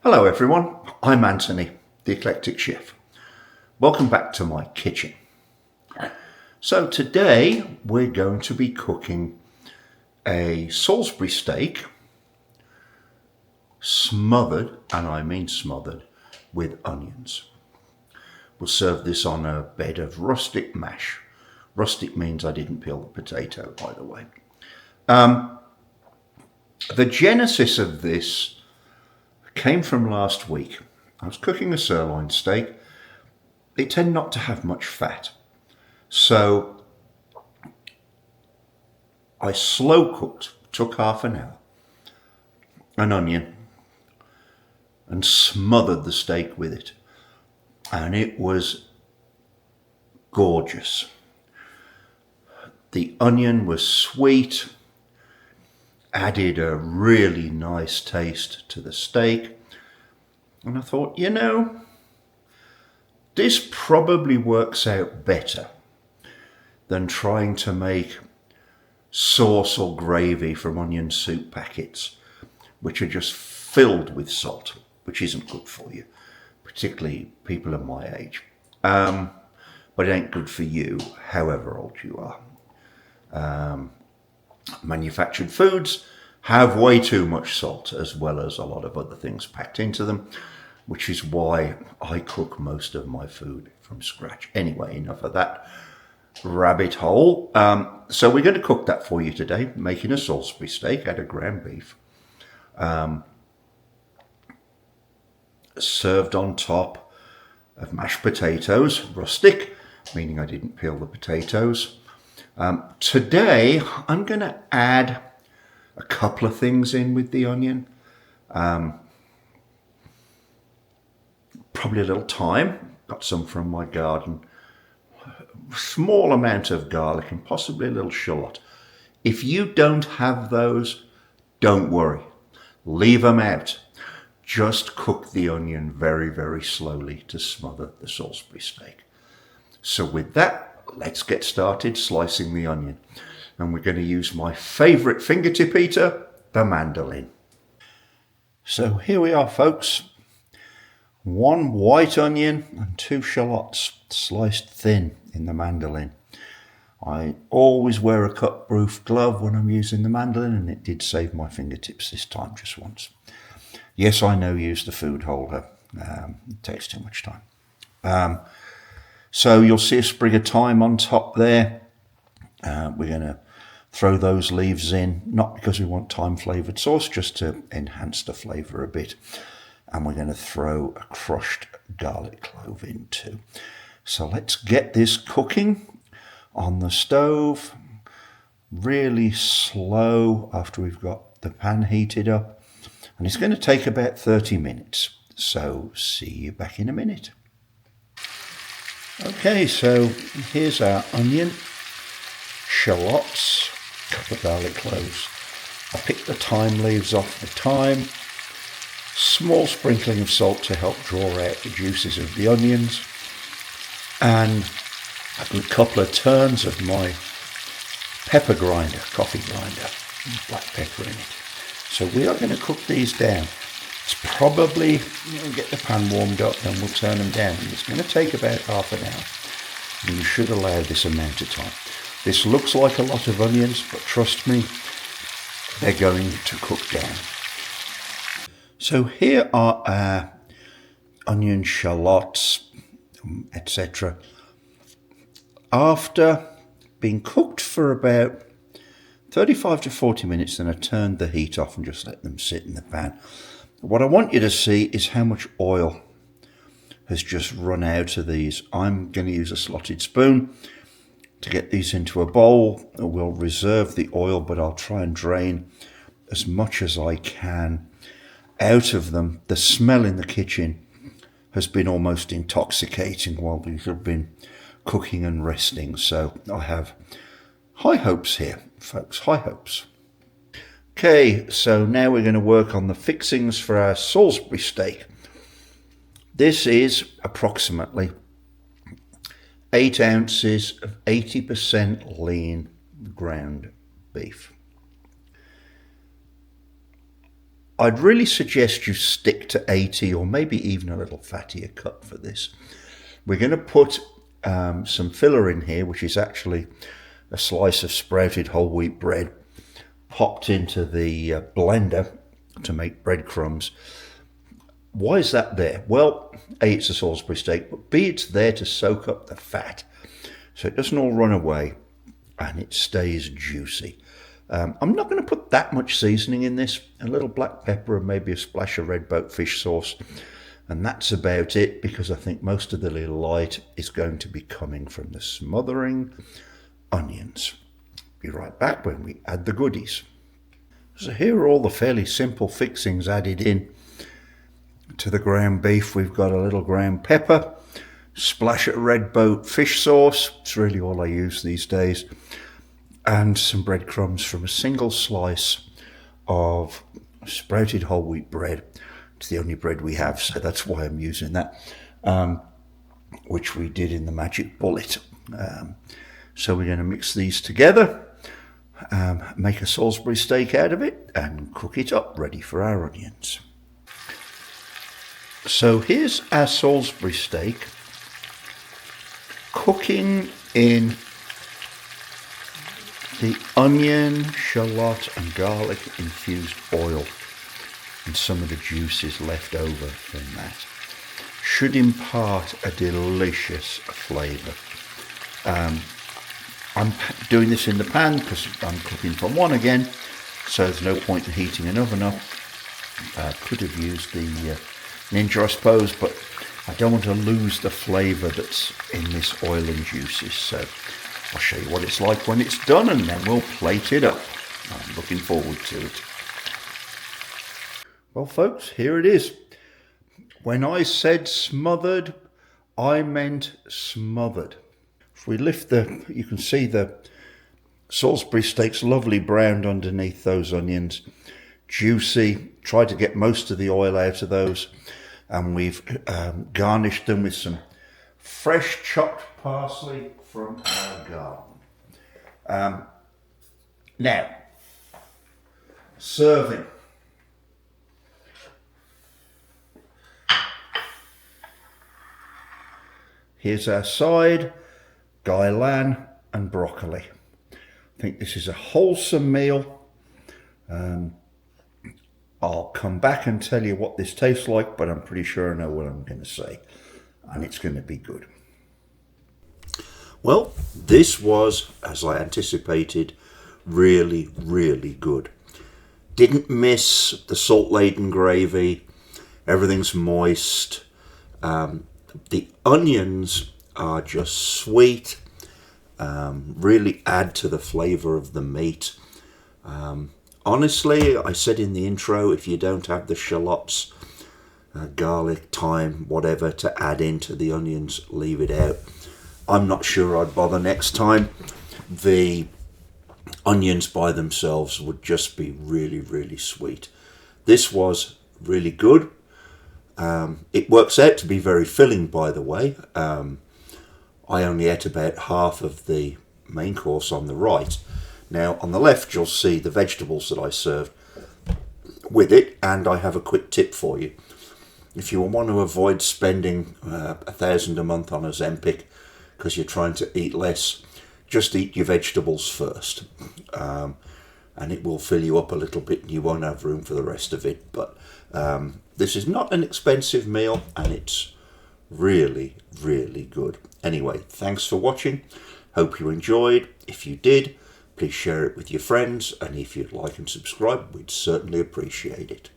Hello everyone, I'm Anthony, the Eclectic Chef. Welcome back to my kitchen. So today we're going to be cooking a Salisbury steak smothered, and I mean smothered, with onions. We'll serve this on a bed of rustic mash. Rustic means I didn't peel the potato, by the way. The genesis of this came from last week. I was cooking a sirloin steak. They tend not to have much fat. So I slow cooked, took half an hour, an onion, and smothered the steak with it. And it was gorgeous. The onion was sweet, added a really nice taste to the steak. And I thought, this probably works out better than trying to make sauce or gravy from onion soup packets, which are just filled with salt, which isn't good for you, particularly people of my age. But it ain't good for you, however old you are. Manufactured foods have way too much salt, as well as a lot of other things packed into them, which is why I cook most of my food from scratch. Anyway, enough of that rabbit hole. So we're going to cook that for you today, making a Salisbury steak out of ground beef, served on top of mashed potatoes, rustic, meaning I didn't peel the potatoes. Today, I'm going to add a couple of things in with the onion. Probably a little thyme, got some from my garden. A small amount of garlic and possibly a little shallot. If you don't have those, don't worry. Leave them out. Just cook the onion very, very slowly to smother the Salisbury steak. So with that, let's get started slicing the onion. And we're going to use my favourite fingertip eater, the mandolin. So here we are, folks. 1 white onion and 2 shallots sliced thin in the mandolin. I always wear a cut-proof glove when I'm using the mandolin, and it did save my fingertips this time just once. Yes, I know, use the food holder. It takes too much time. So you'll see a sprig of thyme on top there. We're going to throw those leaves in, not because we want thyme flavoured sauce, just to enhance the flavour a bit. And we're going to throw a crushed garlic clove in too. So let's get this cooking on the stove, really slow after we've got the pan heated up. And it's going to take about 30 minutes. So see you back in a minute. Okay, so here's our onion, shallots, a couple of garlic cloves. I picked the thyme leaves off the thyme, small sprinkling of salt to help draw out the juices of the onions, and a good couple of turns of my pepper grinder, coffee grinder, black pepper in it. So we are going to cook these down. It's probably, get the pan warmed up, then we'll turn them down. It's going to take about half an hour, and you should allow this amount of time. This looks like a lot of onions, but trust me, they're going to cook down. So here are our onion, shallots, etc. After being cooked for about 35 to 40 minutes, then I turned the heat off and just let them sit in the pan. What I want you to see is how much oil has just run out of these. I'm going to use a slotted spoon to get these into a bowl. We'll reserve the oil, but I'll try and drain as much as I can out of them. The smell in the kitchen has been almost intoxicating while these have been cooking and resting. So I have high hopes here, folks, high hopes. Okay, so now we're going to work on the fixings for our Salisbury steak. This is approximately 8 ounces of 80% lean ground beef. I'd really suggest you stick to 80 or maybe even a little fattier cut for this. We're going to put some filler in here, which is actually a slice of sprouted whole wheat bread popped into the blender to make breadcrumbs. Why is that there? Well, A, it's a Salisbury steak, but B, it's there to soak up the fat so it doesn't all run away and it stays juicy. I'm not going to put that much seasoning in this, a little black pepper and maybe a splash of red boat fish sauce. And that's about it, because I think most of the little light is going to be coming from the smothering onions. Be right back when we add the goodies. So here are all the fairly simple fixings added in to the ground beef. We've got a little ground pepper, splash of red boat fish sauce, it's really all I use these days, and some breadcrumbs from a single slice of sprouted whole wheat bread. It's the only bread we have, so that's why I'm using that, which we did in the magic bullet. So we're going to mix these together, make a Salisbury steak out of it and cook it up, ready for our onions. So here's our Salisbury steak cooking in the onion, shallot and garlic infused oil, and some of the juices left over from that should impart a delicious flavour. I'm doing this in the pan because I'm cooking from one again, so there's no point in heating an oven up. Could have used the Ninja, I suppose, but I don't want to lose the flavour that's in this oil and juices, so I'll show you what it's like when it's done and then we'll plate it up. I'm looking forward to it. Well folks, here it is. When I said smothered, I meant smothered. If we lift you can see the Salisbury steak's lovely browned underneath those onions. Juicy, tried to get most of the oil out of those, and we've garnished them with some fresh chopped parsley from our garden. Now, serving. Here's our side, gailan and broccoli. I think this is a wholesome meal. I'll come back and tell you what this tastes like, but I'm pretty sure I know what I'm going to say, and it's going to be good. Well, this was, as I anticipated, really, really good. Didn't miss the salt-laden gravy. Everything's moist. The onions are just sweet, really add to the flavour of the meat. Honestly, I said in the intro, if you don't have the shallots, garlic, thyme, whatever to add into the onions, leave it out. I'm not sure I'd bother next time. The onions by themselves would just be really, really sweet. This was really good. It works out to be very filling, by the way. I only ate about half of the main course on the right. Now on the left you'll see the vegetables that I served with it, and I have a quick tip for you. If you want to avoid spending $1,000 a month on Ozempic because you're trying to eat less, just eat your vegetables first, and it will fill you up a little bit and you won't have room for the rest of it. But this is not an expensive meal and it's really, really good. Anyway, thanks for watching. Hope you enjoyed. If you did, please share it with your friends, and if you'd like and subscribe, we'd certainly appreciate it.